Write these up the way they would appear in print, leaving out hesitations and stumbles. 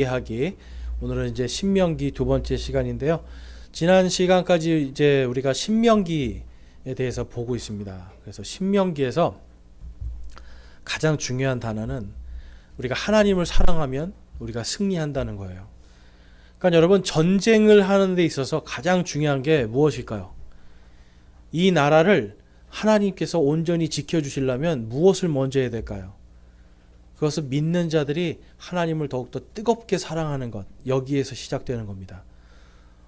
이해하기. 오늘은 이제 신명기 두 번째 시간인데요. 지난 시간까지 이제 우리가 신명기에 대해서 보고 있습니다. 그래서 신명기에서 가장 중요한 단어는 우리가 하나님을 사랑하면 우리가 승리한다는 거예요. 그러니까 여러분, 전쟁을 하는 데 있어서 가장 중요한 게 무엇일까요? 이 나라를 하나님께서 온전히 지켜주시려면 무엇을 먼저 해야 될까요? 그것은 믿는 자들이 하나님을 더욱더 뜨겁게 사랑하는 것, 여기에서 시작되는 겁니다.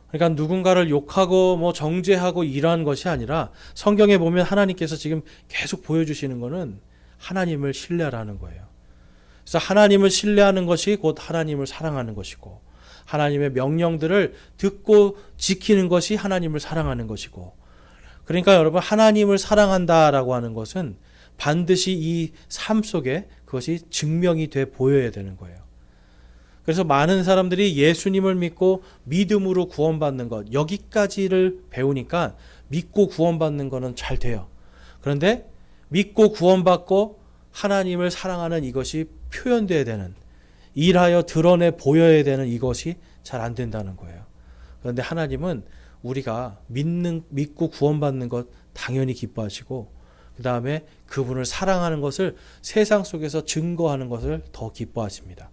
그러니까 누군가를 욕하고 정죄하고 이러한 것이 아니라, 성경에 보면 하나님께서 지금 계속 보여주시는 것은 하나님을 신뢰하라는 거예요. 그래서 하나님을 신뢰하는 것이 곧 하나님을 사랑하는 것이고, 하나님의 명령들을 듣고 지키는 것이 하나님을 사랑하는 것이고, 그러니까 여러분, 하나님을 사랑한다라고 하는 것은 반드시 이 삶 속에 그것이 증명이 돼 보여야 되는 거예요. 그래서 많은 사람들이 예수님을 믿고 믿음으로 구원받는 것, 여기까지를 배우니까 믿고 구원받는 거는 잘 돼요. 그런데 믿고 구원받고 하나님을 사랑하는 이것이 표현돼야 되는, 일하여 드러내 보여야 되는 이것이 잘 안 된다는 거예요. 그런데 하나님은 우리가 믿고 구원받는 것 당연히 기뻐하시고, 그 다음에 그분을 사랑하는 것을 세상 속에서 증거하는 것을 더 기뻐하십니다.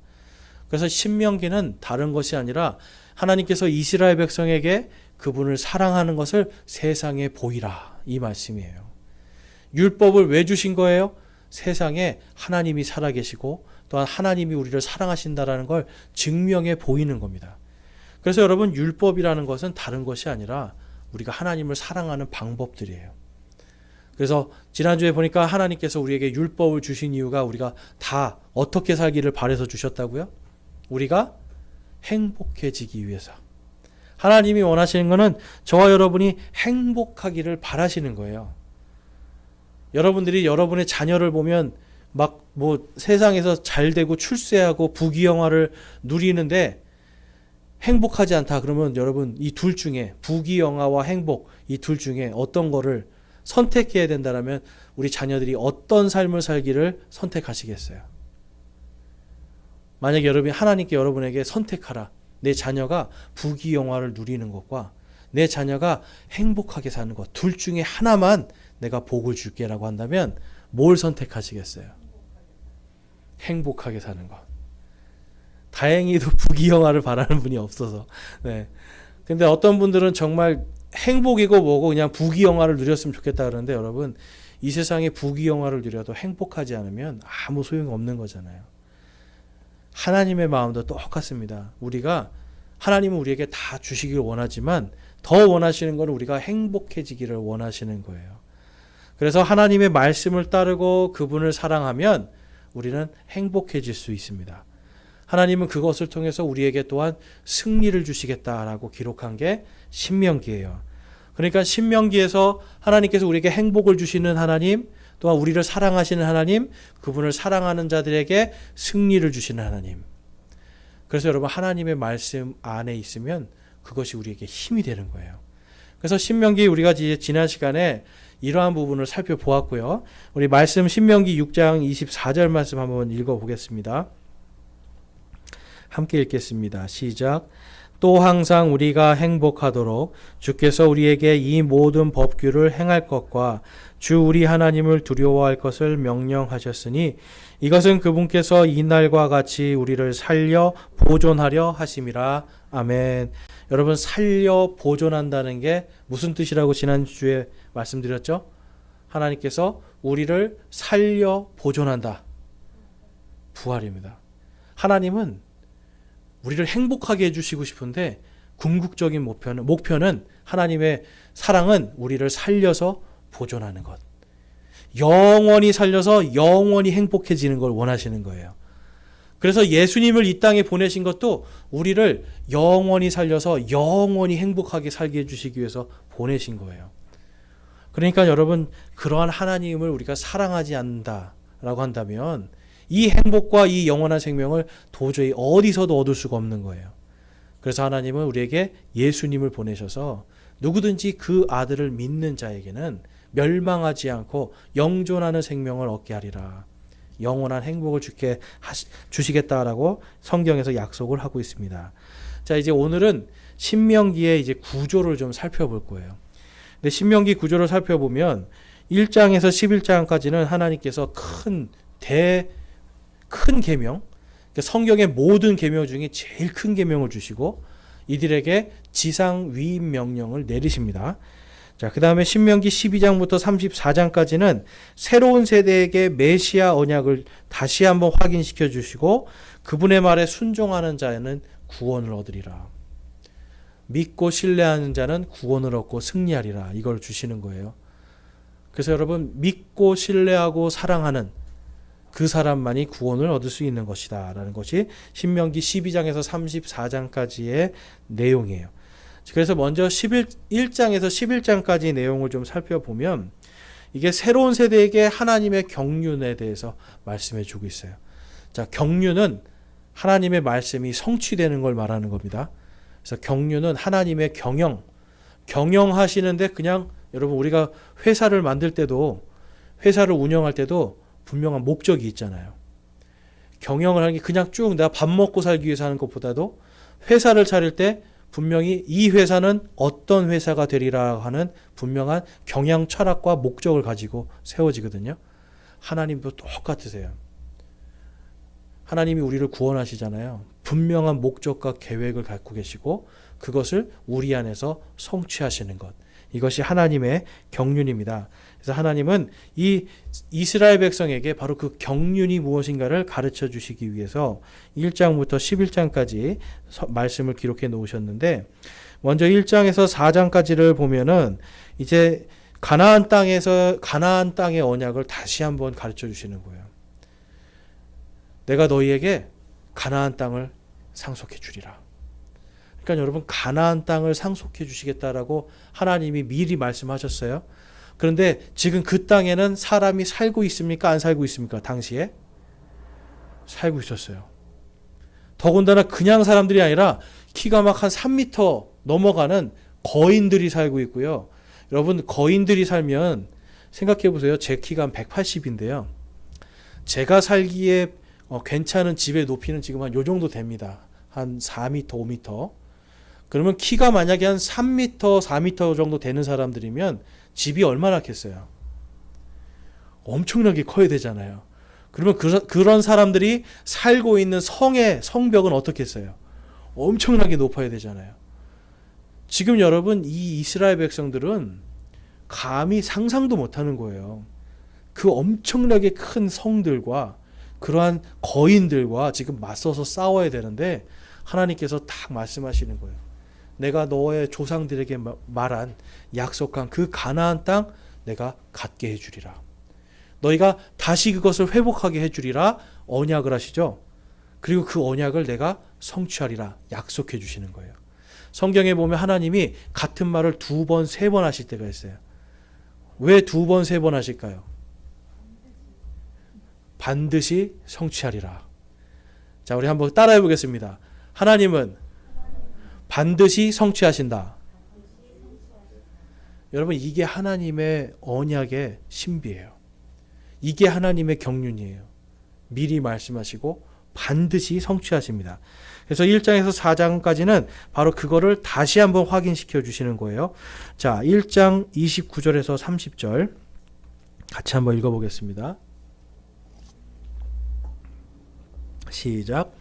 그래서 신명기는 다른 것이 아니라 하나님께서 이스라엘 백성에게 그분을 사랑하는 것을 세상에 보이라, 이 말씀이에요. 율법을 왜 주신 거예요? 세상에 하나님이 살아계시고 또한 하나님이 우리를 사랑하신다라는 걸 증명해 보이는 겁니다. 그래서 여러분, 율법이라는 것은 다른 것이 아니라 우리가 하나님을 사랑하는 방법들이에요. 그래서 지난주에 보니까 하나님께서 우리에게 율법을 주신 이유가 우리가 다 어떻게 살기를 바라서 주셨다고요? 우리가 행복해지기 위해서. 하나님이 원하시는 것은 저와 여러분이 행복하기를 바라시는 거예요. 여러분들이 여러분의 자녀를 보면 세상에서 잘 되고 출세하고 부귀영화를 누리는데 행복하지 않다 그러면, 여러분, 이 둘 중에, 부귀영화와 행복, 이 둘 중에 어떤 거를 선택해야 된다면 우리 자녀들이 어떤 삶을 살기를 선택하시겠어요? 만약에 여러분이 하나님께 여러분에게 선택하라, 내 자녀가 부귀영화를 누리는 것과 내 자녀가 행복하게 사는 것, 둘 중에 하나만 내가 복을 줄게 라고 한다면 뭘 선택하시겠어요? 행복하게 사는 것. 다행히도 부귀영화를 바라는 분이 없어서. 네. 근데 어떤 분들은 정말 행복이고 뭐고 그냥 부귀영화를 누렸으면 좋겠다 그러는데, 여러분, 이 세상에 부귀영화를 누려도 행복하지 않으면 아무 소용이 없는 거잖아요. 하나님의 마음도 똑같습니다. 하나님은 우리에게 다 주시기를 원하지만 더 원하시는 건 우리가 행복해지기를 원하시는 거예요. 그래서 하나님의 말씀을 따르고 그분을 사랑하면 우리는 행복해질 수 있습니다. 하나님은 그것을 통해서 우리에게 또한 승리를 주시겠다라고 기록한 게 신명기예요. 그러니까 신명기에서 하나님께서 우리에게 행복을 주시는 하나님, 또한 우리를 사랑하시는 하나님, 그분을 사랑하는 자들에게 승리를 주시는 하나님. 그래서 여러분, 하나님의 말씀 안에 있으면 그것이 우리에게 힘이 되는 거예요. 그래서 신명기, 우리가 지난 시간에 이러한 부분을 살펴보았고요. 우리 말씀 신명기 6장 24절 말씀 한번 읽어보겠습니다. 함께 읽겠습니다. 시작. 또 항상 우리가 행복하도록 주께서 우리에게 이 모든 법규를 행할 것과 주 우리 하나님을 두려워할 것을 명령하셨으니 이것은 그분께서 이날과 같이 우리를 살려 보존하려 하심이라. 아멘. 여러분, 살려 보존한다는 게 무슨 뜻이라고 지난주에 말씀드렸죠? 하나님께서 우리를 살려 보존한다. 부활입니다. 하나님은 우리를 행복하게 해주시고 싶은데 궁극적인 목표는 하나님의 사랑은 우리를 살려서 보존하는 것. 영원히 살려서 영원히 행복해지는 걸 원하시는 거예요. 그래서 예수님을 이 땅에 보내신 것도 우리를 영원히 살려서 영원히 행복하게 살게 해주시기 위해서 보내신 거예요. 그러니까 여러분, 그러한 하나님을 우리가 사랑하지 않는다라고 한다면 이 행복과 이 영원한 생명을 도저히 어디서도 얻을 수가 없는 거예요. 그래서 하나님은 우리에게 예수님을 보내셔서 누구든지 그 아들을 믿는 자에게는 멸망하지 않고 영존하는 생명을 얻게 하리라. 영원한 행복을 주시겠다라고 성경에서 약속을 하고 있습니다. 자, 이제 오늘은 신명기의 이제 구조를 좀 살펴볼 거예요. 근데 신명기 구조를 살펴보면 1장에서 11장까지는 하나님께서 큰 계명, 그러니까 성경의 모든 계명 중에 제일 큰 계명을 주시고 이들에게 지상 위임 명령을 내리십니다. 자, 그 다음에 신명기 12장부터 34장까지는 새로운 세대에게 메시아 언약을 다시 한번 확인시켜 주시고 그분의 말에 순종하는 자는 구원을 얻으리라. 믿고 신뢰하는 자는 구원을 얻고 승리하리라. 이걸 주시는 거예요. 그래서 여러분, 믿고 신뢰하고 사랑하는 그 사람만이 구원을 얻을 수 있는 것이다 라는 것이 신명기 12장에서 34장까지의 내용이에요. 그래서 먼저 1장에서 11장까지 내용을 좀 살펴보면 이게 새로운 세대에게 하나님의 경륜에 대해서 말씀해 주고 있어요. 자, 경륜은 하나님의 말씀이 성취되는 걸 말하는 겁니다. 그래서 경륜은 하나님의 경영하시는데 그냥 여러분 우리가 회사를 만들 때도 회사를 운영할 때도 분명한 목적이 있잖아요. 경영을 하는 게 그냥 쭉 내가 밥 먹고 살기 위해서 하는 것보다도 회사를 차릴 때 분명히 이 회사는 어떤 회사가 되리라 하는 분명한 경영 철학과 목적을 가지고 세워지거든요. 하나님도 똑같으세요. 하나님이 우리를 구원하시잖아요. 분명한 목적과 계획을 갖고 계시고 그것을 우리 안에서 성취하시는 것. 이것이 하나님의 경륜입니다. 그래서 하나님은 이 이스라엘 백성에게 바로 그 경륜이 무엇인가를 가르쳐 주시기 위해서 1장부터 11장까지 말씀을 기록해 놓으셨는데 먼저 1장에서 4장까지를 보면은 이제 가나안 땅의 언약을 다시 한번 가르쳐 주시는 거예요. 내가 너희에게 가나안 땅을 상속해 주리라. 그러니까 여러분 가나안 땅을 상속해 주시겠다라고 하나님이 미리 말씀하셨어요. 그런데 지금 그 땅에는 사람이 살고 있습니까? 안 살고 있습니까? 당시에 살고 있었어요. 더군다나 그냥 사람들이 아니라 키가 막 한 3m 넘어가는 거인들이 살고 있고요. 여러분 거인들이 살면 생각해 보세요. 제 키가 한 180인데요. 제가 살기에 괜찮은 집의 높이는 지금 한 요 정도 됩니다. 한 4m, 5m. 그러면 키가 만약에 한 3m, 4m 정도 되는 사람들이면 집이 얼마나 겠어요? 엄청나게 커야 되잖아요. 그러면 그런 사람들이 살고 있는 성벽은 어떻겠어요? 엄청나게 높아야 되잖아요. 지금 여러분 이 이스라엘 백성들은 감히 상상도 못하는 거예요. 그 엄청나게 큰 성들과 그러한 거인들과 지금 맞서서 싸워야 되는데 하나님께서 딱 말씀하시는 거예요. 내가 너의 조상들에게 말한 약속한 그 가나안 땅 내가 갖게 해주리라. 너희가 다시 그것을 회복하게 해주리라 언약을 하시죠. 그리고 그 언약을 내가 성취하리라 약속해 주시는 거예요. 성경에 보면 하나님이 같은 말을 2번, 3번 하실 때가 있어요. 왜 2번, 3번 하실까요? 반드시 성취하리라. 자, 우리 한번 따라해 보겠습니다. 하나님은 반드시 성취하신다. 여러분 이게 하나님의 언약의 신비예요. 이게 하나님의 경륜이에요. 미리 말씀하시고 반드시 성취하십니다. 그래서 1장에서 4장까지는 바로 그거를 다시 한번 확인시켜 주시는 거예요. 자, 1장 29절에서 30절 같이 한번 읽어보겠습니다. 시작.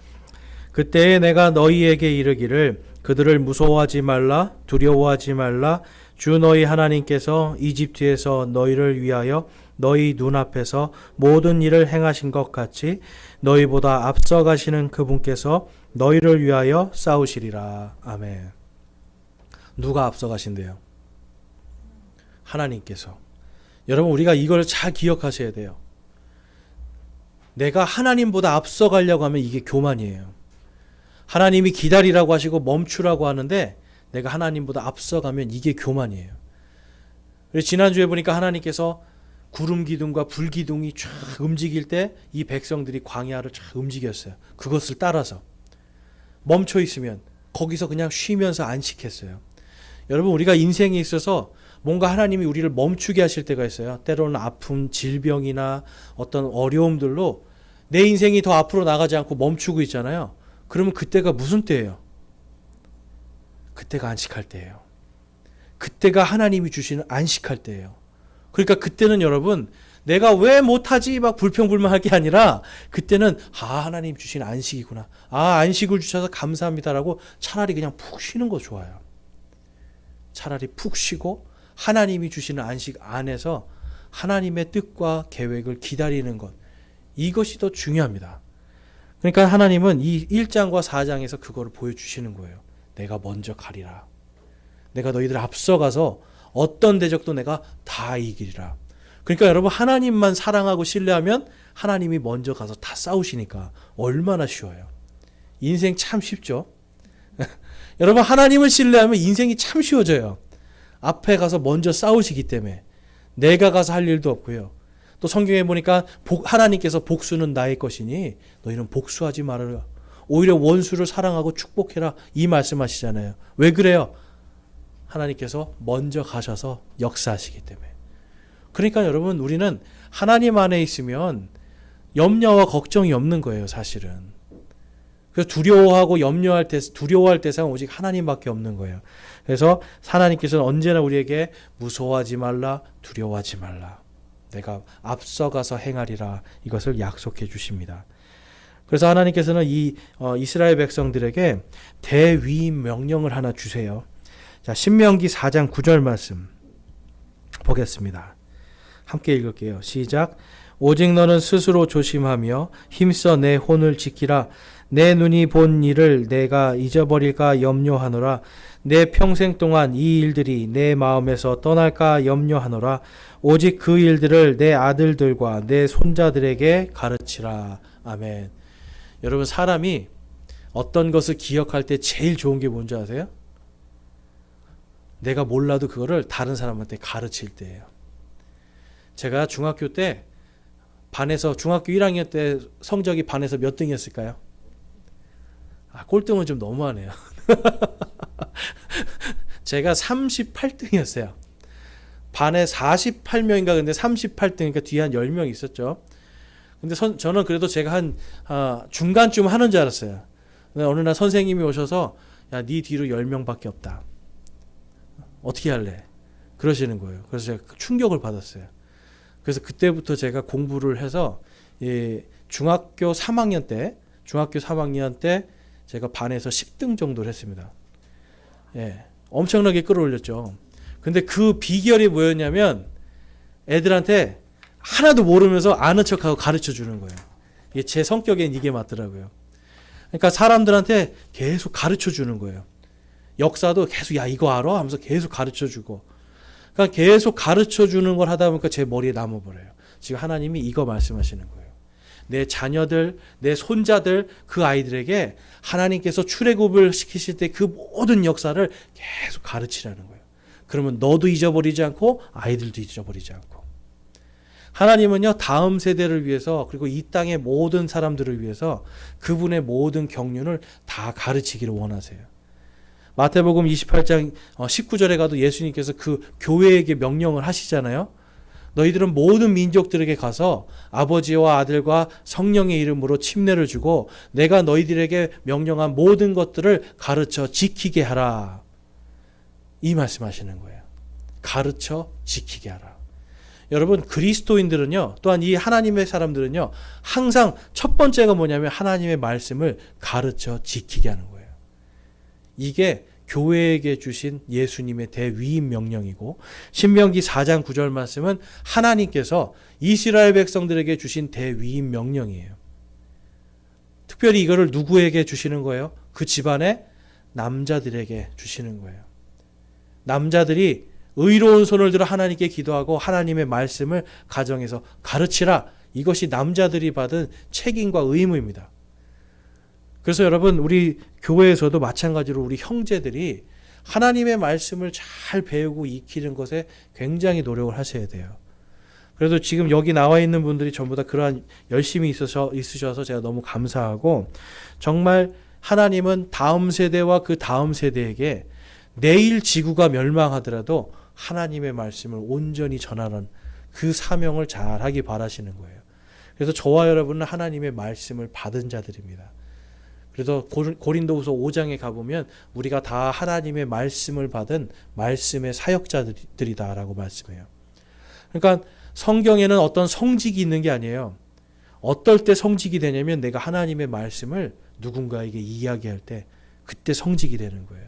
그때에 내가 너희에게 이르기를 그들을 무서워하지 말라 두려워하지 말라 주 너희 하나님께서 이집트에서 너희를 위하여 너희 눈앞에서 모든 일을 행하신 것 같이 너희보다 앞서가시는 그분께서 너희를 위하여 싸우시리라. 아멘. 누가 앞서가신대요? 하나님께서. 여러분 우리가 이걸 잘 기억하셔야 돼요. 내가 하나님보다 앞서가려고 하면 이게 교만이에요. 하나님이 기다리라고 하시고 멈추라고 하는데 내가 하나님보다 앞서가면 이게 교만이에요. 그래서 지난주에 보니까 하나님께서 구름 기둥과 불 기둥이 쫙 움직일 때 이 백성들이 광야를 쫙 움직였어요. 그것을 따라서 멈춰 있으면 거기서 그냥 쉬면서 안식했어요. 여러분 우리가 인생에 있어서 뭔가 하나님이 우리를 멈추게 하실 때가 있어요. 때로는 아픔, 질병이나 어떤 어려움들로 내 인생이 더 앞으로 나가지 않고 멈추고 있잖아요. 그러면 그때가 무슨 때예요? 그때가 안식할 때예요. 그때가 하나님이 주시는 안식할 때예요. 그러니까 그때는 여러분 내가 왜 못하지 막 불평불만할 게 아니라 그때는 하나님 주신 안식이구나. 안식을 주셔서 감사합니다라고 차라리 그냥 푹 쉬는 거 좋아요. 차라리 푹 쉬고 하나님이 주시는 안식 안에서 하나님의 뜻과 계획을 기다리는 것. 이것이 더 중요합니다. 그러니까 하나님은 이 1장과 4장에서 그거를 보여주시는 거예요. 내가 먼저 가리라. 내가 너희들 앞서가서 어떤 대적도 내가 다 이기리라. 그러니까 여러분 하나님만 사랑하고 신뢰하면 하나님이 먼저 가서 다 싸우시니까 얼마나 쉬워요. 인생 참 쉽죠. 여러분 하나님을 신뢰하면 인생이 참 쉬워져요. 앞에 가서 먼저 싸우시기 때문에 내가 가서 할 일도 없고요. 또 성경에 보니까 하나님께서 복수는 나의 것이니 너희는 복수하지 말아라. 오히려 원수를 사랑하고 축복해라. 이 말씀하시잖아요. 왜 그래요? 하나님께서 먼저 가셔서 역사하시기 때문에. 그러니까 여러분 우리는 하나님 안에 있으면 염려와 걱정이 없는 거예요, 사실은. 그래서 두려워하고 두려워할 대상은 오직 하나님밖에 없는 거예요. 그래서 하나님께서는 언제나 우리에게 무서워하지 말라, 두려워하지 말라. 내가 앞서가서 행하리라. 이것을 약속해 주십니다. 그래서 하나님께서는 이 이스라엘 백성들에게 대위임 명령을 하나 주세요. 자, 신명기 4장 9절 말씀 보겠습니다. 함께 읽을게요. 시작. 오직 너는 스스로 조심하며 힘써 내 혼을 지키라. 내 눈이 본 일을 내가 잊어버릴까 염려하노라. 내 평생 동안 이 일들이 내 마음에서 떠날까 염려하노라. 오직 그 일들을 내 아들들과 내 손자들에게 가르치라. 아멘. 여러분 사람이 어떤 것을 기억할 때 제일 좋은 게 뭔지 아세요? 내가 몰라도 그거를 다른 사람한테 가르칠 때예요. 제가 중학교 때 중학교 1학년 때 성적이 반에서 몇 등이었을까요? 꼴등은 좀 너무하네요. 제가 38등이었어요. 반에 48명인가 근데 38등이니까 뒤에 한 10명 있었죠. 근데 저는 그래도 제가 한 중간쯤 하는 줄 알았어요. 근데 어느 날 선생님이 오셔서 야, 네 뒤로 10명밖에 없다. 어떻게 할래? 그러시는 거예요. 그래서 제가 충격을 받았어요. 그래서 그때부터 제가 공부를 해서 중학교 3학년 때 제가 반에서 10등 정도를 했습니다. 엄청나게 끌어올렸죠. 근데 그 비결이 뭐였냐면 애들한테 하나도 모르면서 아는 척하고 가르쳐 주는 거예요. 제 성격엔 이게 맞더라고요. 그러니까 사람들한테 계속 가르쳐 주는 거예요. 역사도 계속 야 이거 알아? 하면서 계속 가르쳐 주고. 그러니까 계속 가르쳐 주는 걸 하다 보니까 제 머리에 남아버려요. 지금 하나님이 이거 말씀하시는 거예요. 내 자녀들, 내 손자들, 그 아이들에게 하나님께서 출애굽을 시키실 때 그 모든 역사를 계속 가르치라는 거예요. 그러면 너도 잊어버리지 않고 아이들도 잊어버리지 않고. 하나님은요 다음 세대를 위해서 그리고 이 땅의 모든 사람들을 위해서 그분의 모든 경륜을 다 가르치기를 원하세요. 마태복음 28장 19절에 가도 예수님께서 그 교회에게 명령을 하시잖아요. 너희들은 모든 민족들에게 가서 아버지와 아들과 성령의 이름으로 침례를 주고 내가 너희들에게 명령한 모든 것들을 가르쳐 지키게 하라. 이 말씀하시는 거예요. 가르쳐 지키게 하라. 여러분 그리스도인들은요 또한 이 하나님의 사람들은요 항상 첫 번째가 뭐냐면 하나님의 말씀을 가르쳐 지키게 하는 거예요. 이게 교회에게 주신 예수님의 대위임 명령이고 신명기 4장 9절 말씀은 하나님께서 이스라엘 백성들에게 주신 대위임 명령이에요. 특별히 이거를 누구에게 주시는 거예요? 그 집안의 남자들에게 주시는 거예요. 남자들이 의로운 손을 들어 하나님께 기도하고 하나님의 말씀을 가정에서 가르치라. 이것이 남자들이 받은 책임과 의무입니다. 그래서 여러분 우리 교회에서도 마찬가지로 우리 형제들이 하나님의 말씀을 잘 배우고 익히는 것에 굉장히 노력을 하셔야 돼요. 그래도 지금 여기 나와 있는 분들이 전부 다 그러한 열심히 있으셔서 제가 너무 감사하고 정말 하나님은 다음 세대와 그 다음 세대에게 내일 지구가 멸망하더라도 하나님의 말씀을 온전히 전하는 그 사명을 잘 하기 바라시는 거예요. 그래서 저와 여러분은 하나님의 말씀을 받은 자들입니다. 그래서 고린도후서 5장에 가보면 우리가 다 하나님의 말씀을 받은 말씀의 사역자들이다라고 말씀해요. 그러니까 성경에는 어떤 성직이 있는 게 아니에요. 어떨 때 성직이 되냐면 내가 하나님의 말씀을 누군가에게 이야기할 때 그때 성직이 되는 거예요.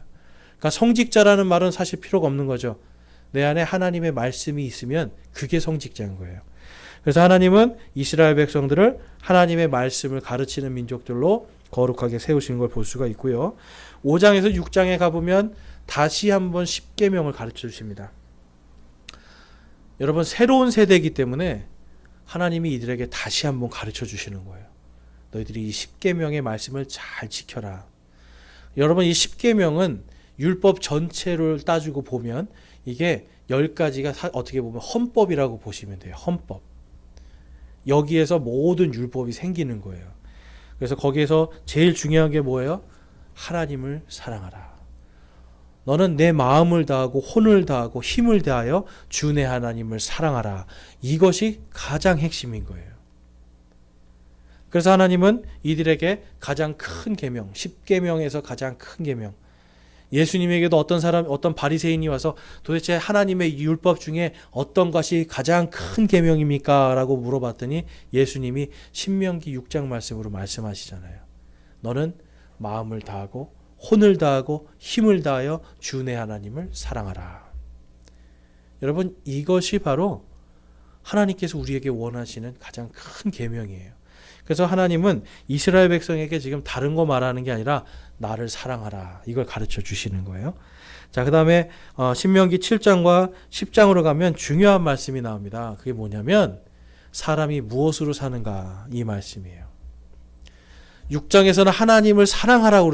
그러니까 성직자라는 말은 사실 필요가 없는 거죠. 내 안에 하나님의 말씀이 있으면 그게 성직자인 거예요. 그래서 하나님은 이스라엘 백성들을 하나님의 말씀을 가르치는 민족들로 거룩하게 세우신 걸 볼 수가 있고요. 5장에서 6장에 가보면 다시 한번 십계명을 가르쳐 주십니다. 여러분 새로운 세대이기 때문에 하나님이 이들에게 다시 한번 가르쳐 주시는 거예요. 너희들이 이 십계명의 말씀을 잘 지켜라. 여러분 이 십계명은 율법 전체를 따지고 보면 이게 10가지가 어떻게 보면 헌법이라고 보시면 돼요. 헌법. 여기에서 모든 율법이 생기는 거예요. 그래서 거기에서 제일 중요한 게 뭐예요? 하나님을 사랑하라. 너는 내 마음을 다하고 혼을 다하고 힘을 다하여 주 내 하나님을 사랑하라. 이것이 가장 핵심인 거예요. 그래서 하나님은 이들에게 가장 큰 계명, 10계명에서 가장 큰 계명. 예수님에게도 어떤 바리새인이 와서 도대체 하나님의 율법 중에 어떤 것이 가장 큰 계명입니까? 라고 물어봤더니 예수님이 신명기 6장 말씀으로 말씀하시잖아요. 너는 마음을 다하고 혼을 다하고 힘을 다하여 주 내 하나님을 사랑하라. 여러분 이것이 바로 하나님께서 우리에게 원하시는 가장 큰 계명이에요. 그래서 하나님은 이스라엘 백성에게 지금 다른 거 말하는 게 아니라 나를 사랑하라. 이걸 가르쳐 주시는 거예요. 자, 그 다음에 신명기 7장과 10장으로 가면 중요한 말씀이 나옵니다. 그게 뭐냐면 사람이 무엇으로 사는가 이 말씀이에요. 6장에서는 하나님을 사랑하라고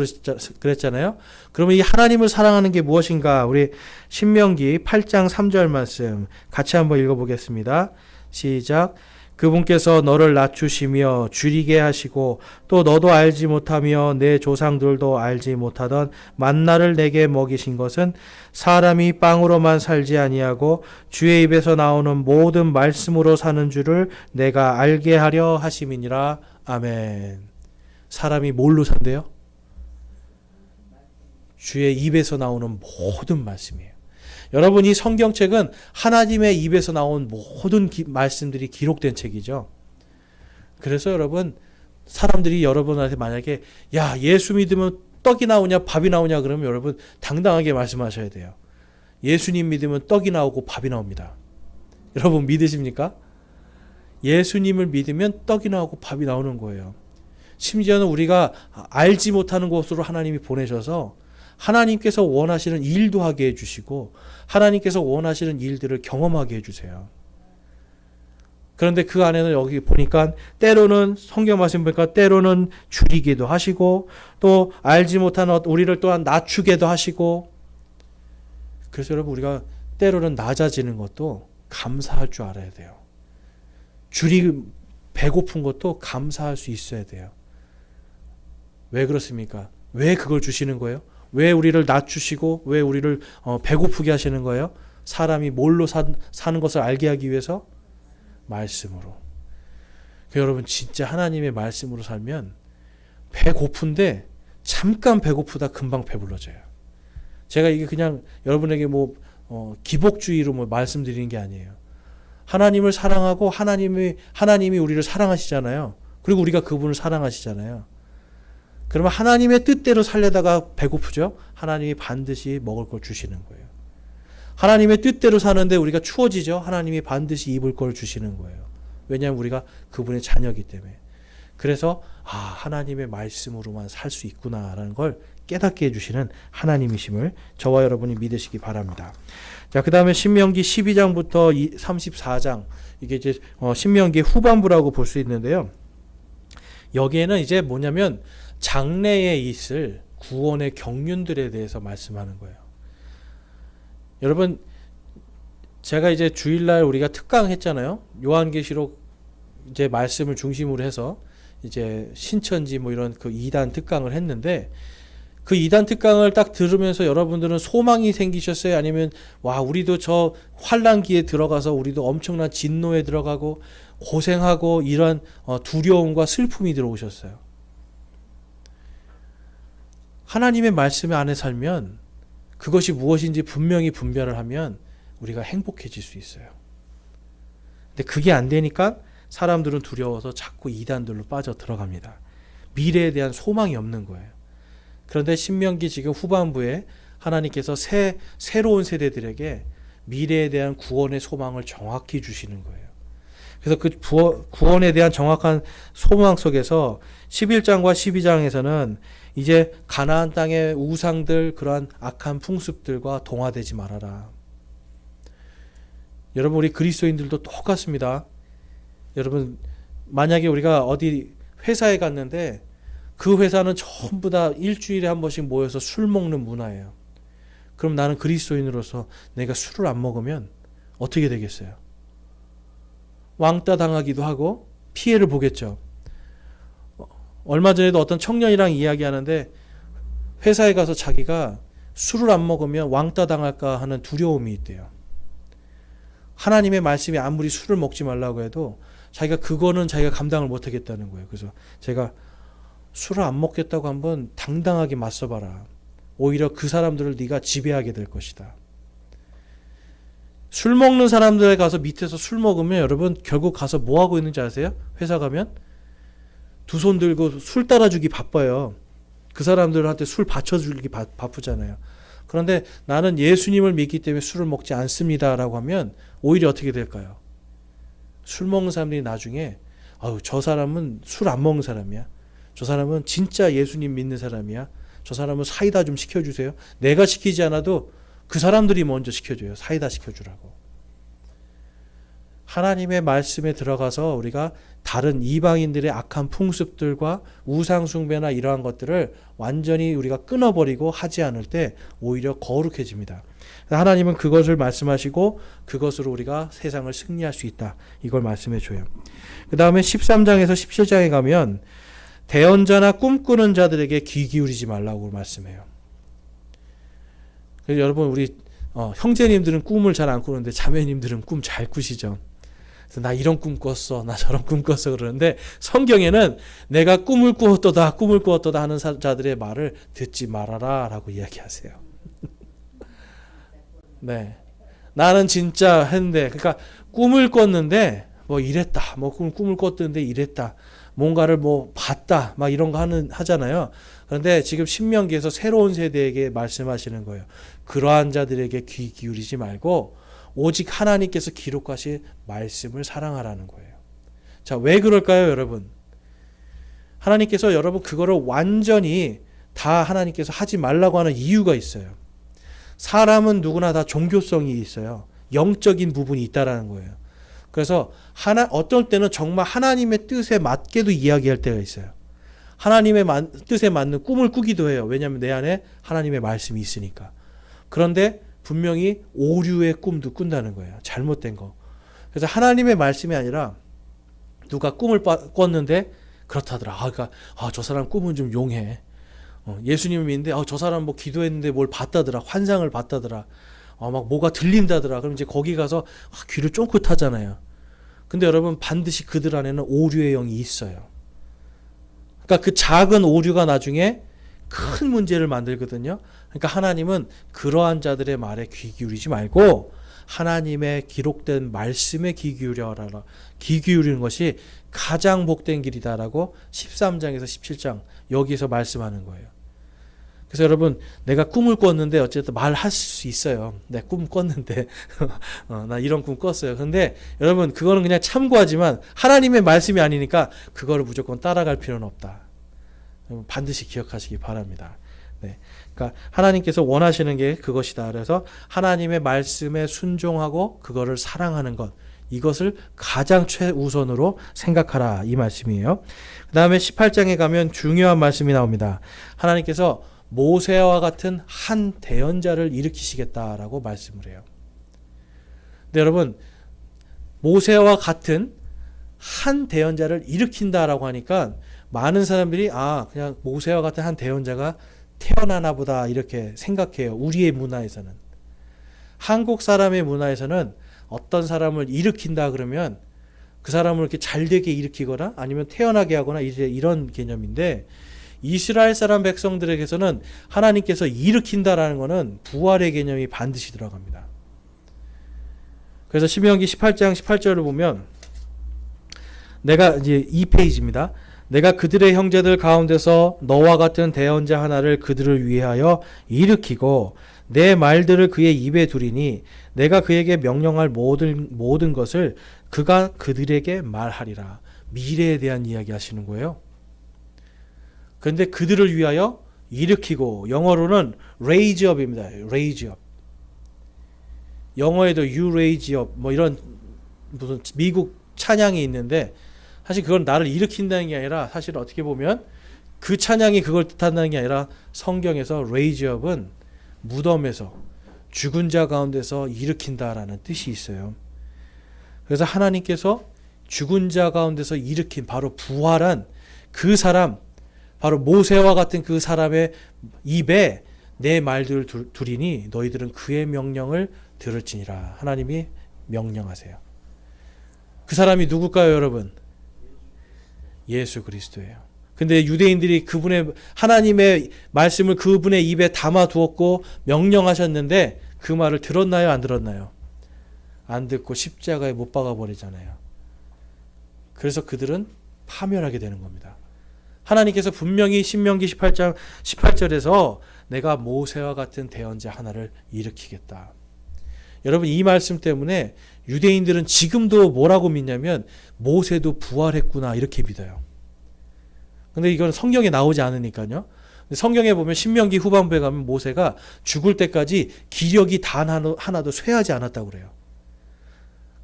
그랬잖아요. 그러면 이 하나님을 사랑하는 게 무엇인가? 우리 신명기 8장 3절 말씀 같이 한번 읽어보겠습니다. 시작. 그분께서 너를 낮추시며 줄이게 하시고 또 너도 알지 못하며 내 조상들도 알지 못하던 만나를 내게 먹이신 것은 사람이 빵으로만 살지 아니하고 주의 입에서 나오는 모든 말씀으로 사는 줄을 내가 알게 하려 하심이니라. 아멘. 사람이 뭘로 산대요? 주의 입에서 나오는 모든 말씀이에요. 여러분 이 성경책은 하나님의 입에서 나온 모든 말씀들이 기록된 책이죠. 그래서 여러분 사람들이 여러분한테 만약에 야 예수 믿으면 떡이 나오냐 밥이 나오냐 그러면 여러분 당당하게 말씀하셔야 돼요. 예수님 믿으면 떡이 나오고 밥이 나옵니다. 여러분 믿으십니까? 예수님을 믿으면 떡이 나오고 밥이 나오는 거예요. 심지어는 우리가 알지 못하는 곳으로 하나님이 보내셔서 하나님께서 원하시는 일도 하게 해주시고 하나님께서 원하시는 일들을 경험하게 해주세요. 그런데 그 안에는 여기 보니까 때로는 성경 말씀 보니까 때로는 줄이기도 하시고 또 알지 못하는 우리를 또한 낮추게도 하시고 그래서 여러분 우리가 때로는 낮아지는 것도 감사할 줄 알아야 돼요. 배고픈 것도 감사할 수 있어야 돼요. 왜 그렇습니까? 왜 그걸 주시는 거예요? 왜 우리를 낮추시고 왜 우리를 배고프게 하시는 거예요? 사람이 뭘로 사는 것을 알게 하기 위해서? 말씀으로. 여러분 진짜 하나님의 말씀으로 살면 배고픈데 잠깐 배고프다 금방 배불러져요. 제가 이게 그냥 여러분에게 기복주의로 말씀드리는 게 아니에요. 하나님을 사랑하고 하나님이 우리를 사랑하시잖아요. 그리고 우리가 그분을 사랑하시잖아요. 그러면 하나님의 뜻대로 살려다가 배고프죠? 하나님이 반드시 먹을 걸 주시는 거예요. 하나님의 뜻대로 사는데 우리가 추워지죠? 하나님이 반드시 입을 걸 주시는 거예요. 왜냐하면 우리가 그분의 자녀이기 때문에. 그래서 하나님의 말씀으로만 살 수 있구나라는 걸 깨닫게 해주시는 하나님이심을 저와 여러분이 믿으시기 바랍니다. 자, 그 다음에 신명기 12장부터 34장 이게 이제 신명기 후반부라고 볼 수 있는데요. 여기에는 이제 뭐냐면 장래에 있을 구원의 경륜들에 대해서 말씀하는 거예요. 여러분 제가 이제 주일날 우리가 특강 했잖아요. 요한계시록 이제 말씀을 중심으로 해서 이제 신천지 이런 그 2단 특강을 했는데 그 이단 특강을 딱 들으면서 여러분들은 소망이 생기셨어요? 아니면 와, 우리도 저 환난기에 들어가서 우리도 엄청난 진노에 들어가고 고생하고 이런 두려움과 슬픔이 들어오셨어요? 하나님의 말씀 안에 살면 그것이 무엇인지 분명히 분별을 하면 우리가 행복해질 수 있어요. 근데 그게 안 되니까 사람들은 두려워서 자꾸 이단들로 빠져 들어갑니다. 미래에 대한 소망이 없는 거예요. 그런데 신명기 지금 후반부에 하나님께서 새로운 세대들에게 미래에 대한 구원의 소망을 정확히 주시는 거예요. 그래서 그 구원에 대한 정확한 소망 속에서 11장과 12장에서는 이제 가나안 땅의 우상들, 그러한 악한 풍습들과 동화되지 말아라. 여러분, 우리 그리스도인들도 똑같습니다. 여러분, 만약에 우리가 어디 회사에 갔는데 그 회사는 전부 다 일주일에 한 번씩 모여서 술 먹는 문화예요. 그럼 나는 그리스도인으로서 내가 술을 안 먹으면 어떻게 되겠어요? 왕따 당하기도 하고 피해를 보겠죠. 얼마 전에도 어떤 청년이랑 이야기하는데 회사에 가서 자기가 술을 안 먹으면 왕따 당할까 하는 두려움이 있대요. 하나님의 말씀이 아무리 술을 먹지 말라고 해도 자기가 감당을 못 하겠다는 거예요. 그래서 제가 술을 안 먹겠다고 한번 당당하게 맞서봐라. 오히려 그 사람들을 네가 지배하게 될 것이다. 술 먹는 사람들에 가서 밑에서 술 먹으면 여러분 결국 가서 뭐 하고 있는지 아세요? 회사 가면 두 손 들고 술 따라주기 바빠요. 그 사람들한테 술 받쳐주기 바쁘잖아요. 그런데 나는 예수님을 믿기 때문에 술을 먹지 않습니다라고 하면 오히려 어떻게 될까요? 술 먹는 사람들이 나중에 저 사람은 술 안 먹는 사람이야. 저 사람은 진짜 예수님 믿는 사람이야. 저 사람은 사이다 좀 시켜주세요. 내가 시키지 않아도 그 사람들이 먼저 시켜줘요. 사이다 시켜주라고. 하나님의 말씀에 들어가서 우리가 다른 이방인들의 악한 풍습들과 우상숭배나 이러한 것들을 완전히 우리가 끊어버리고 하지 않을 때 오히려 거룩해집니다. 하나님은 그것을 말씀하시고 그것으로 우리가 세상을 승리할 수 있다. 이걸 말씀해 줘요. 그 다음에 13장에서 17장에 가면 대언자나 꿈꾸는 자들에게 귀 기울이지 말라고 말씀해요. 그래서 여러분, 우리 형제님들은 꿈을 잘 안 꾸는데 자매님들은 꿈 잘 꾸시죠. 그래서 나 이런 꿈 꿨어, 나 저런 꿈 꿨어 그러는데 성경에는 내가 꿈을 꾸었도다 하는 자들의 말을 듣지 말아라 라고 이야기하세요. 네, 나는 진짜 했는데, 그러니까 꿈을 꿨는데 뭐 이랬다, 뭐 꿈을 꿨는데 이랬다, 뭔가를 뭐 봤다, 막 이런 거 하잖아요. 그런데 지금 신명기에서 새로운 세대에게 말씀하시는 거예요. 그러한 자들에게 귀 기울이지 말고 오직 하나님께서 기록하신 말씀을 사랑하라는 거예요. 자, 왜 그럴까요, 여러분? 하나님께서 여러분 그거를 완전히 다 하나님께서 하지 말라고 하는 이유가 있어요. 사람은 누구나 다 종교성이 있어요. 영적인 부분이 있다라는 거예요. 그래서 어떨 때는 정말 하나님의 뜻에 맞게도 이야기할 때가 있어요. 하나님의 뜻에 맞는 꿈을 꾸기도 해요. 왜냐하면 내 안에 하나님의 말씀이 있으니까. 그런데 분명히 오류의 꿈도 꾼다는 거예요. 잘못된 거. 그래서 하나님의 말씀이 아니라 누가 꿈을 꿨는데 그렇다더라. 그러니까 저 사람 꿈은 좀 용해. 예수님을 믿는데 저 사람 뭐 기도했는데 뭘 봤다더라. 환상을 봤다더라. 막 뭐가 들린다더라. 그럼 이제 거기 가서 귀를 쫑긋하잖아요. 근데 여러분 반드시 그들 안에는 오류의 영이 있어요. 그러니까 그 작은 오류가 나중에 큰 문제를 만들거든요. 그러니까 하나님은 그러한 자들의 말에 귀 기울이지 말고 하나님의 기록된 말씀에 귀 기울여라. 귀 기울이는 것이 가장 복된 길이다라고 13장에서 17장 여기서 말씀하는 거예요. 그래서 여러분, 내가 꿈을 꿨는데 어쨌든 말할 수 있어요. 내 꿈 꿨는데 나 이런 꿈 꿨어요. 근데 여러분, 그거는 그냥 참고하지만 하나님의 말씀이 아니니까 그거를 무조건 따라갈 필요는 없다. 반드시 기억하시기 바랍니다. 네. 그러니까 하나님께서 원하시는 게 그것이다. 그래서 하나님의 말씀에 순종하고 그거를 사랑하는 것, 이것을 가장 최우선으로 생각하라, 이 말씀이에요. 그 다음에 18장에 가면 중요한 말씀이 나옵니다. 하나님께서 모세와 같은 한 대언자를 일으키시겠다라고 말씀을 해요. 근데 여러분, 모세와 같은 한 대언자를 일으킨다라고 하니까 많은 사람들이 그냥 모세와 같은 한 대언자가 태어나나 보다 이렇게 생각해요. 우리의 문화에서는. 한국 사람의 문화에서는 어떤 사람을 일으킨다 그러면 그 사람을 이렇게 잘되게 일으키거나 아니면 태어나게 하거나 이제 이런 개념인데, 이스라엘 사람 백성들에게서는 하나님께서 일으킨다라는 것은 부활의 개념이 반드시 들어갑니다. 그래서 신명기 18장 18절을 보면, 내가 이제 2페이지입니다. 내가 그들의 형제들 가운데서 너와 같은 대언자 하나를 그들을 위하여 일으키고 내 말들을 그의 입에 두리니 내가 그에게 명령할 모든 것을 그가 그들에게 말하리라. 미래에 대한 이야기 하시는 거예요. 그런데 그들을 위하여 일으키고, 영어로는 raise up입니다. raise up. 영어에도 you raise up 뭐 이런 무슨 미국 찬양이 있는데, 사실 그건 나를 일으킨다는 게 아니라, 사실 어떻게 보면 그 찬양이 그걸 뜻한다는 게 아니라, 성경에서 raise up은 무덤에서 죽은 자 가운데서 일으킨다라는 뜻이 있어요. 그래서 하나님께서 죽은 자 가운데서 일으킨 바로 부활한 그 사람, 바로 모세와 같은 그 사람의 입에 내 말들을 두리니 너희들은 그의 명령을 들을지니라. 하나님이 명령하세요. 그 사람이 누굴까요, 여러분? 예수 그리스도예요. 근데 유대인들이 그분의 하나님의 말씀을 그분의 입에 담아 두었고 명령하셨는데 그 말을 들었나요, 안 들었나요? 안 듣고 십자가에 못 박아 버리잖아요. 그래서 그들은 파멸하게 되는 겁니다. 하나님께서 분명히 신명기 18장 18절에서 내가 모세와 같은 대언자 하나를 일으키겠다. 여러분, 이 말씀 때문에 유대인들은 지금도 뭐라고 믿냐면 모세도 부활했구나 이렇게 믿어요. 근데 이건 성경에 나오지 않으니까요. 성경에 보면 신명기 후반부에 가면 모세가 죽을 때까지 기력이 단 하나도 쇠하지 않았다고 그래요.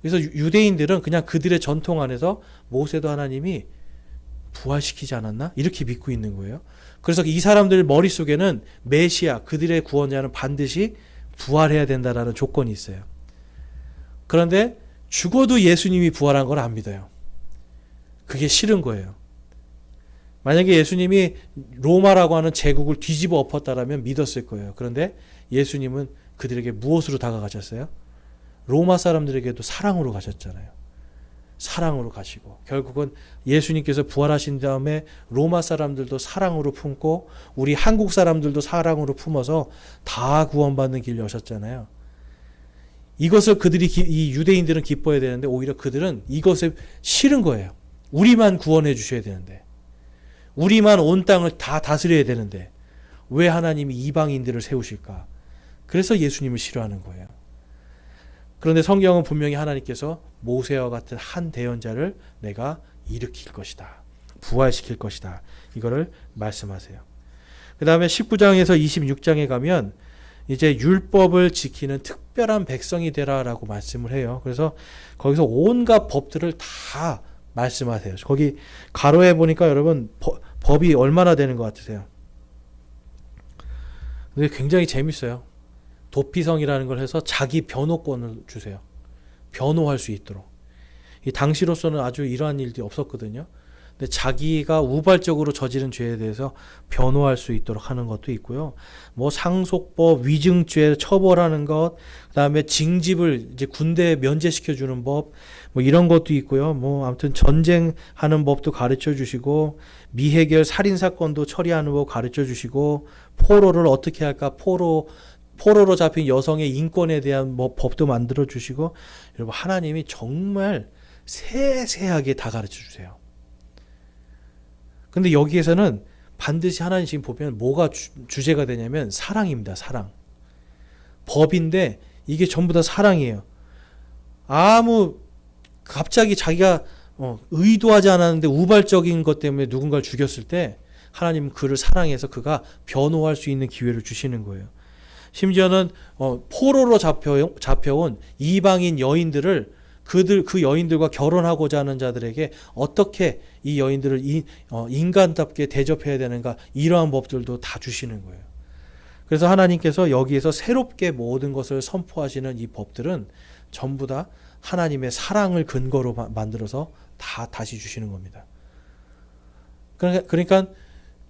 그래서 유대인들은 그냥 그들의 전통 안에서 모세도 하나님이 부활시키지 않았나? 이렇게 믿고 있는 거예요. 그래서 이 사람들 머릿속에는 메시아, 그들의 구원자는 반드시 부활해야 된다라는 조건이 있어요. 그런데 죽어도 예수님이 부활한 걸 안 믿어요. 그게 싫은 거예요. 만약에 예수님이 로마라고 하는 제국을 뒤집어 엎었다라면 믿었을 거예요. 그런데 예수님은 그들에게 무엇으로 다가가셨어요? 로마 사람들에게도 사랑으로 가셨잖아요. 사랑으로 가시고 결국은 예수님께서 부활하신 다음에 로마 사람들도 사랑으로 품고 우리 한국 사람들도 사랑으로 품어서 다 구원받는 길 여셨잖아요. 이것을 이 유대인들은 기뻐해야 되는데 오히려 그들은 이것에 싫은 거예요. 우리만 구원해 주셔야 되는데, 우리만 온 땅을 다 다스려야 되는데 왜 하나님이 이방인들을 세우실까? 그래서 예수님을 싫어하는 거예요. 그런데 성경은 분명히 하나님께서 모세와 같은 한 대언자를 내가 일으킬 것이다. 부활시킬 것이다. 이거를 말씀하세요. 그 다음에 19장에서 26장에 가면 이제 율법을 지키는 특별한 백성이 되라라고 말씀을 해요. 그래서 거기서 온갖 법들을 다 말씀하세요. 거기 가로에 보니까 여러분 법이 얼마나 되는 것 같으세요? 근데 굉장히 재밌어요. 도피성이라는 걸 해서 자기 변호권을 주세요. 변호할 수 있도록. 이 당시로서는 아주 이러한 일들이 없었거든요. 근데 자기가 우발적으로 저지른 죄에 대해서 변호할 수 있도록 하는 것도 있고요. 뭐 상속법, 위증죄 처벌하는 것, 그다음에 징집을 이제 군대에 면제시켜 주는 법, 뭐 이런 것도 있고요. 뭐 아무튼 전쟁하는 법도 가르쳐 주시고, 미해결 살인 사건도 처리하는 법 가르쳐 주시고, 포로를 어떻게 할까, 포로로 잡힌 여성의 인권에 대한 뭐 법도 만들어 주시고, 여러분 하나님이 정말 세세하게 다 가르쳐 주세요. 근데 여기에서는 반드시 하나님 지금 보면 뭐가 주제가 되냐면 사랑입니다. 사랑. 법인데 이게 전부 다 사랑이에요. 갑자기 자기가 의도하지 않았는데 우발적인 것 때문에 누군가를 죽였을 때 하나님은 그를 사랑해서 그가 변호할 수 있는 기회를 주시는 거예요. 심지어는 포로로 잡혀온 이방인 여인들을 그 여인들과 결혼하고자 하는 자들에게 어떻게 이 여인들을 인간답게 대접해야 되는가, 이러한 법들도 다 주시는 거예요. 그래서 하나님께서 여기에서 새롭게 모든 것을 선포하시는 이 법들은 전부 다 하나님의 사랑을 근거로 만들어서 다 다시 주시는 겁니다. 그러니까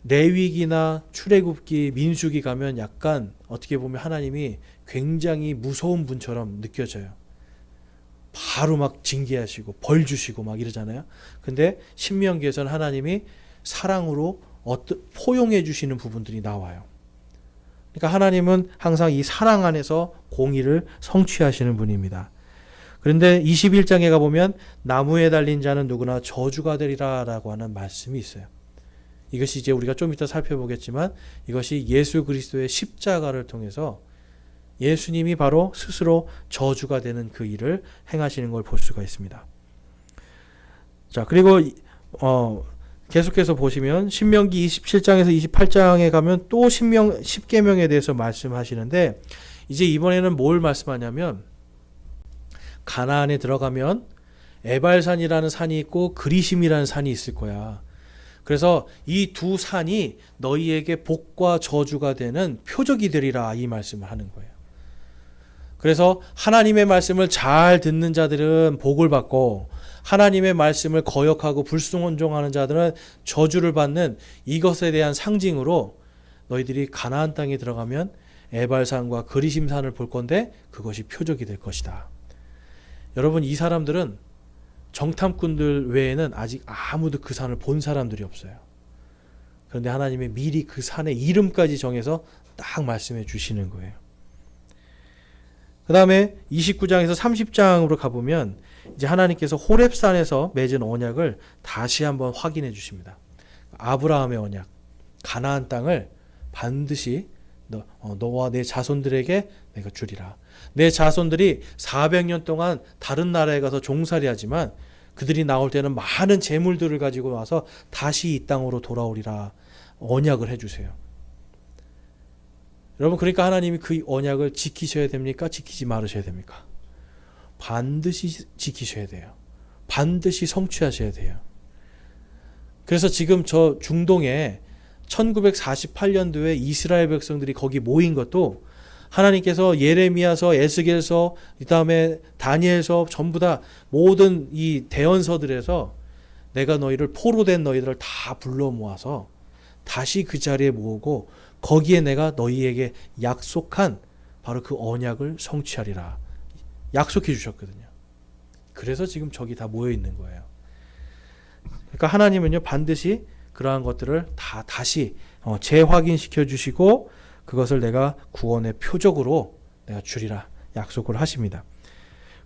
레위기나 출애굽기, 민수기 가면 약간 어떻게 보면 하나님이 굉장히 무서운 분처럼 느껴져요. 바로 막 징계하시고 벌 주시고 막 이러잖아요. 근데 신명기에서는 하나님이 사랑으로 포용해 주시는 부분들이 나와요. 그러니까 하나님은 항상 이 사랑 안에서 공의를 성취하시는 분입니다. 그런데 21장에 가보면 나무에 달린 자는 누구나 저주가 되리라 라고 하는 말씀이 있어요. 이것이 이제 우리가 좀 이따 살펴보겠지만 이것이 예수 그리스도의 십자가를 통해서 예수님이 바로 스스로 저주가 되는 그 일을 행하시는 걸 볼 수가 있습니다. 자, 그리고 계속해서 보시면 신명기 27장에서 28장에 가면 또 십계명에 대해서 말씀하시는데 이제 이번에는 뭘 말씀하냐면 가나안에 들어가면 에발산이라는 산이 있고 그리심이라는 산이 있을 거야. 그래서 이 두 산이 너희에게 복과 저주가 되는 표적이 되리라 이 말씀을 하는 거예요. 그래서 하나님의 말씀을 잘 듣는 자들은 복을 받고 하나님의 말씀을 거역하고 불순종하는 자들은 저주를 받는 이것에 대한 상징으로 너희들이 가나안 땅에 들어가면 에발산과 그리심산을 볼 건데 그것이 표적이 될 것이다. 여러분, 이 사람들은 정탐꾼들 외에는 아직 아무도 그 산을 본 사람들이 없어요. 그런데 하나님이 미리 그 산의 이름까지 정해서 딱 말씀해 주시는 거예요. 그 다음에 29장에서 30장으로 가보면 이제 하나님께서 호렙산에서 맺은 언약을 다시 한번 확인해 주십니다. 아브라함의 언약, 가나안 땅을 반드시 너와 내 자손들에게 내가 주리라. 내 자손들이 400년 동안 다른 나라에 가서 종살이 하지만 그들이 나올 때는 많은 재물들을 가지고 와서 다시 이 땅으로 돌아오리라 언약을 해주세요. 여러분, 그러니까 하나님이 그 언약을 지키셔야 됩니까? 지키지 말으셔야 됩니까? 반드시 지키셔야 돼요. 반드시 성취하셔야 돼요. 그래서 지금 저 중동에 1948년도에 이스라엘 백성들이 거기 모인 것도 하나님께서 예레미야서, 에스겔서, 그다음에 다니엘서 전부 다 모든 이 대언서들에서 내가 너희를 포로된 너희들을 다 불러 모아서 다시 그 자리에 모으고 거기에 내가 너희에게 약속한 바로 그 언약을 성취하리라 약속해 주셨거든요. 그래서 지금 저기 다 모여 있는 거예요. 그러니까 하나님은요 반드시 그러한 것들을 다 다시 재확인시켜 주시고 그것을 내가 구원의 표적으로 내가 주리라 약속을 하십니다.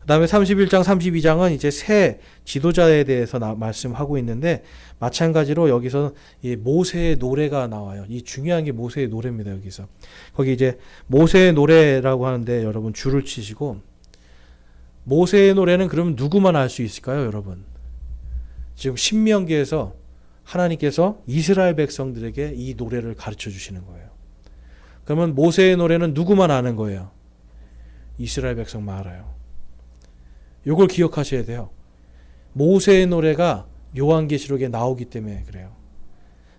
그 다음에 31장 32장은 이제 새 지도자에 대해서 말씀하고 있는데 마찬가지로 여기서 이 모세의 노래가 나와요. 이 중요한 게 모세의 노래입니다. 여기서 거기 이제 모세의 노래라고 하는데 여러분 줄을 치시고 모세의 노래는 그럼 누구만 알 수 있을까요, 여러분? 지금 신명기에서 하나님께서 이스라엘 백성들에게 이 노래를 가르쳐 주시는 거예요. 그러면 모세의 노래는 누구만 아는 거예요? 이스라엘 백성만 알아요. 이걸 기억하셔야 돼요. 모세의 노래가 요한계시록에 나오기 때문에 그래요.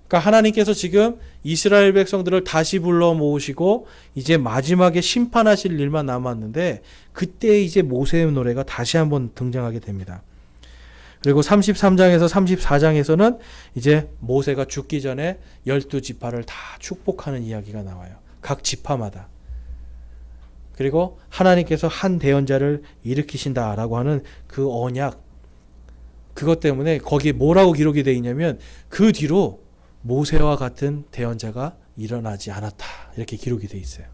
그러니까 하나님께서 지금 이스라엘 백성들을 다시 불러 모으시고 이제 마지막에 심판하실 일만 남았는데 그때 이제 모세의 노래가 다시 한번 등장하게 됩니다. 그리고 33장에서 34장에서는 이제 모세가 죽기 전에 12지파를 다 축복하는 이야기가 나와요. 각 지파마다. 그리고 하나님께서 한 대언자를 일으키신다라고 하는 그 언약, 그것 때문에 거기에 뭐라고 기록이 되어 있냐면 그 뒤로 모세와 같은 대언자가 일어나지 않았다 이렇게 기록이 되어 있어요.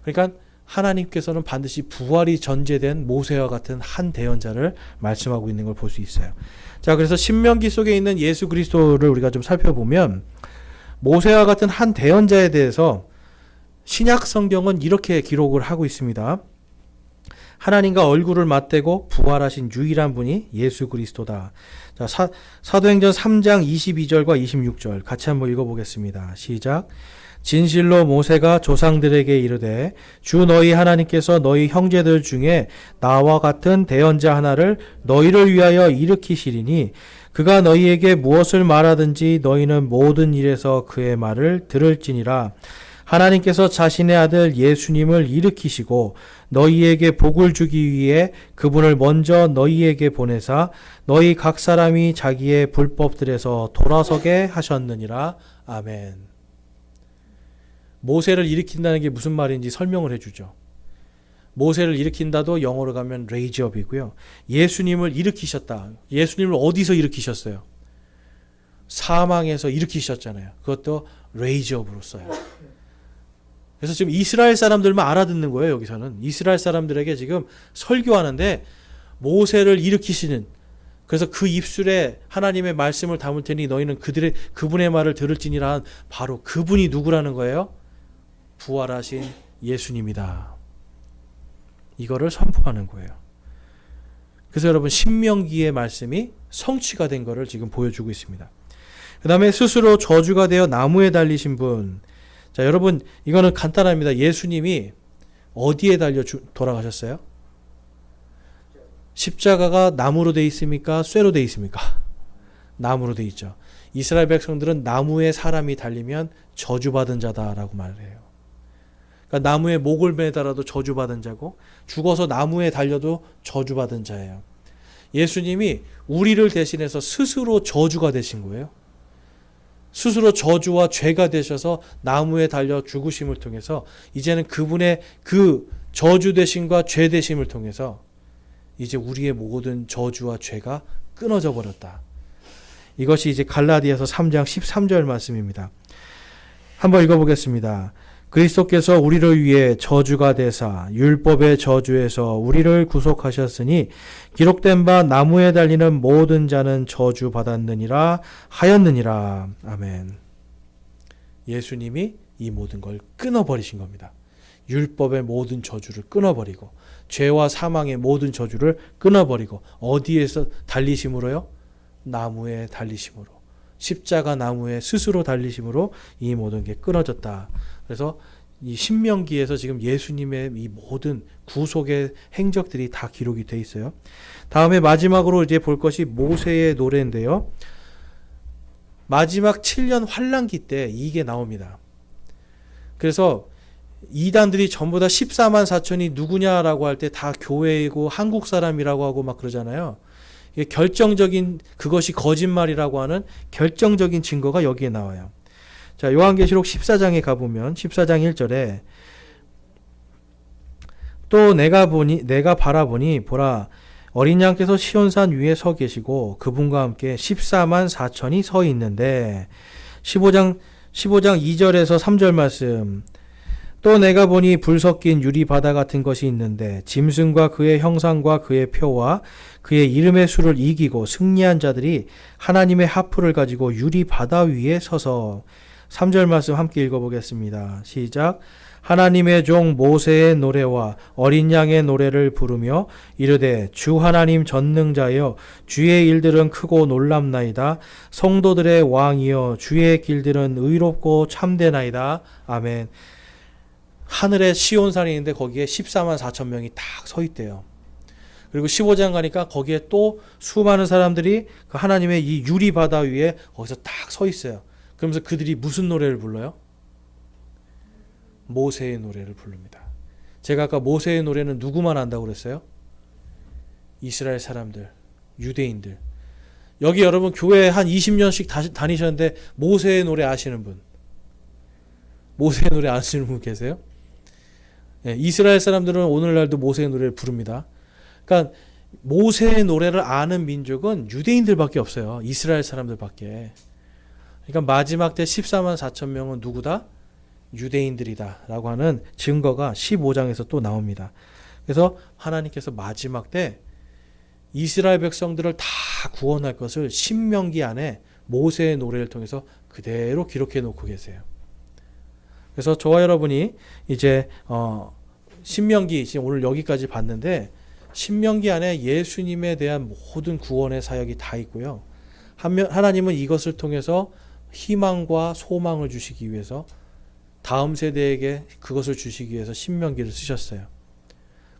그러니까 하나님께서는 반드시 부활이 전제된 모세와 같은 한 대언자를 말씀하고 있는 걸 볼 수 있어요. 자, 그래서 신명기 속에 있는 예수 그리스도를 우리가 좀 살펴보면 모세와 같은 한 대언자에 대해서 신약 성경은 이렇게 기록을 하고 있습니다. 하나님과 얼굴을 맞대고 부활하신 유일한 분이 예수 그리스도다. 자, 사도행전 3장 22절과 26절 같이 한번 읽어보겠습니다. 시작. 진실로 모세가 조상들에게 이르되 주 너희 하나님께서 너희 형제들 중에 나와 같은 대언자 하나를 너희를 위하여 일으키시리니 그가 너희에게 무엇을 말하든지 너희는 모든 일에서 그의 말을 들을지니라. 하나님께서 자신의 아들 예수님을 일으키시고 너희에게 복을 주기 위해 그분을 먼저 너희에게 보내사 너희 각 사람이 자기의 불법들에서 돌아서게 하셨느니라. 아멘. 모세를 일으킨다는 게 무슨 말인지 설명을 해주죠. 모세를 일으킨다도 영어로 가면 raise up이고요. 예수님을 일으키셨다. 예수님을 어디서 일으키셨어요? 사망에서 일으키셨잖아요. 그것도 raise up으로 써요. 그래서 지금 이스라엘 사람들만 알아듣는 거예요. 여기서는 이스라엘 사람들에게 지금 설교하는데 모세를 일으키시는, 그래서 그 입술에 하나님의 말씀을 담을 테니 너희는 그분의 말을 들을지니라 한 바로 그분이 누구라는 거예요? 부활하신 예수님이다. 이거를 선포하는 거예요. 그래서 여러분 신명기의 말씀이 성취가 된 거를 지금 보여주고 있습니다. 그 다음에 스스로 저주가 되어 나무에 달리신 분. 자, 여러분 이거는 간단합니다. 예수님이 어디에 달려 돌아가셨어요? 십자가가 나무로 되어 있습니까? 쇠로 되어 있습니까? 나무로 되어 있죠. 이스라엘 백성들은 나무에 사람이 달리면 저주받은 자다라고 말을 해요. 그러니까 나무에 목을 매달아도 저주받은 자고 죽어서 나무에 달려도 저주받은 자예요. 예수님이 우리를 대신해서 스스로 저주가 되신 거예요. 스스로 저주와 죄가 되셔서 나무에 달려 죽으심을 통해서 이제는 그분의 그 저주 되심과 죄 되심을 통해서 이제 우리의 모든 저주와 죄가 끊어져 버렸다. 이것이 이제 갈라디아서 3장 13절 말씀입니다. 한번 읽어보겠습니다. 그리스도께서 우리를 위해 저주가 되사 율법의 저주에서 우리를 구속하셨으니 기록된 바 나무에 달리는 모든 자는 저주받았느니라 하였느니라. 아멘. 예수님이 이 모든 걸 끊어버리신 겁니다. 율법의 모든 저주를 끊어버리고 죄와 사망의 모든 저주를 끊어버리고 어디에서 달리심으로요? 나무에 달리심으로, 십자가 나무에 스스로 달리심으로 이 모든 게 끊어졌다. 그래서 이 신명기에서 지금 예수님의 이 모든 구속의 행적들이 다 기록이 돼 있어요. 다음에 마지막으로 이제 볼 것이 모세의 노래인데요. 마지막 7년 환란기 때 이게 나옵니다. 그래서 이단들이 전부 다 14만 4천이 누구냐라고 할 때 다 교회이고 한국 사람이라고 하고 막 그러잖아요. 이게 결정적인, 그것이 거짓말이라고 하는 결정적인 증거가 여기에 나와요. 자, 요한계시록 14장에 가보면 14장 1절에 또 내가 바라보니 보라 어린 양께서 시온산 위에 서 계시고 그분과 함께 14만 4천이 서 있는데 15장 2절에서 3절 말씀 또 내가 보니 불 섞인 유리 바다 같은 것이 있는데 짐승과 그의 형상과 그의 표와 그의 이름의 수를 이기고 승리한 자들이 하나님의 하프를 가지고 유리 바다 위에 서서 3절 말씀 함께 읽어보겠습니다. 시작. 하나님의 종 모세의 노래와 어린 양의 노래를 부르며 이르되 주 하나님 전능자여 주의 일들은 크고 놀랍나이다. 성도들의 왕이여 주의 길들은 의롭고 참되나이다. 아멘. 하늘에 시온산이 있는데 거기에 14만 4천 명이 딱 서 있대요. 그리고 15장 가니까 거기에 또 수많은 사람들이 그 하나님의 이 유리 바다 위에 거기서 딱 서 있어요. 그러면서 그들이 무슨 노래를 불러요? 모세의 노래를 부릅니다. 제가 아까 모세의 노래는 누구만 안다고 그랬어요? 이스라엘 사람들, 유대인들. 여기 여러분 교회 한 20년씩 다니셨는데 모세의 노래 아시는 분? 모세의 노래 아시는 분 계세요? 네, 이스라엘 사람들은 오늘날도 모세의 노래를 부릅니다. 그러니까 모세의 노래를 아는 민족은 유대인들밖에 없어요. 이스라엘 사람들밖에. 그러니까 마지막 때 14만 4천 명은 누구다? 유대인들이다 라고 하는 증거가 15장에서 또 나옵니다. 그래서 하나님께서 마지막 때 이스라엘 백성들을 다 구원할 것을 신명기 안에 모세의 노래를 통해서 그대로 기록해 놓고 계세요. 그래서 저와 여러분이 이제 신명기 지금 오늘 여기까지 봤는데 신명기 안에 예수님에 대한 모든 구원의 사역이 다 있고요. 하나님은 이것을 통해서 희망과 소망을 주시기 위해서 다음 세대에게 그것을 주시기 위해서 신명기를 쓰셨어요.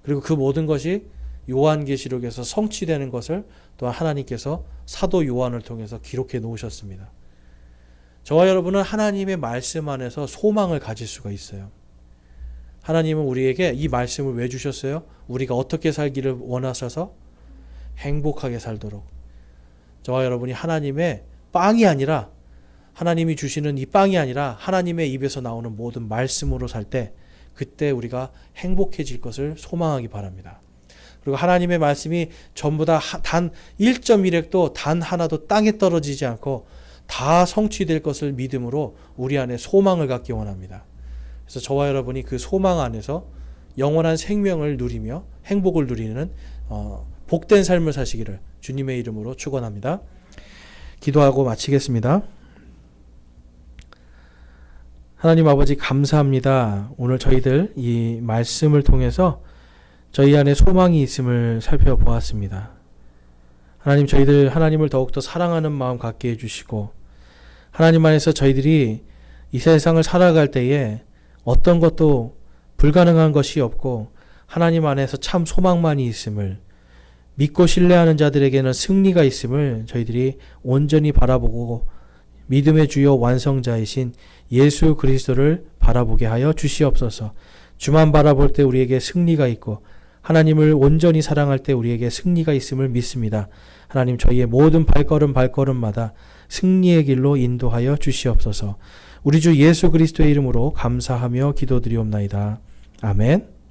그리고 그 모든 것이 요한계시록에서 성취되는 것을 또한 하나님께서 사도 요한을 통해서 기록해 놓으셨습니다. 저와 여러분은 하나님의 말씀 안에서 소망을 가질 수가 있어요. 하나님은 우리에게 이 말씀을 왜 주셨어요? 우리가 어떻게 살기를 원하셔서 행복하게 살도록. 저와 여러분이 하나님의 빵이 아니라, 하나님이 주시는 이 빵이 아니라 하나님의 입에서 나오는 모든 말씀으로 살 때, 그때 우리가 행복해질 것을 소망하기 바랍니다. 그리고 하나님의 말씀이 전부 다 단 1.1획도 단 하나도 땅에 떨어지지 않고 다 성취될 것을 믿음으로 우리 안에 소망을 갖기 원합니다. 그래서 저와 여러분이 그 소망 안에서 영원한 생명을 누리며 행복을 누리는 복된 삶을 사시기를 주님의 이름으로 축원합니다. 기도하고 마치겠습니다. 하나님 아버지 감사합니다. 오늘 저희들 이 말씀을 통해서 저희 안에 소망이 있음을 살펴보았습니다. 하나님, 저희들 하나님을 더욱더 사랑하는 마음 갖게 해주시고, 하나님 안에서 저희들이 이 세상을 살아갈 때에 어떤 것도 불가능한 것이 없고 하나님 안에서 참 소망만이 있음을, 믿고 신뢰하는 자들에게는 승리가 있음을 저희들이 온전히 바라보고 믿음의 주요 완성자이신 예수 그리스도를 바라보게 하여 주시옵소서. 주만 바라볼 때 우리에게 승리가 있고 하나님을 온전히 사랑할 때 우리에게 승리가 있음을 믿습니다. 하나님, 저희의 모든 발걸음마다 승리의 길로 인도하여 주시옵소서. 우리 주 예수 그리스도의 이름으로 감사하며 기도드리옵나이다. 아멘.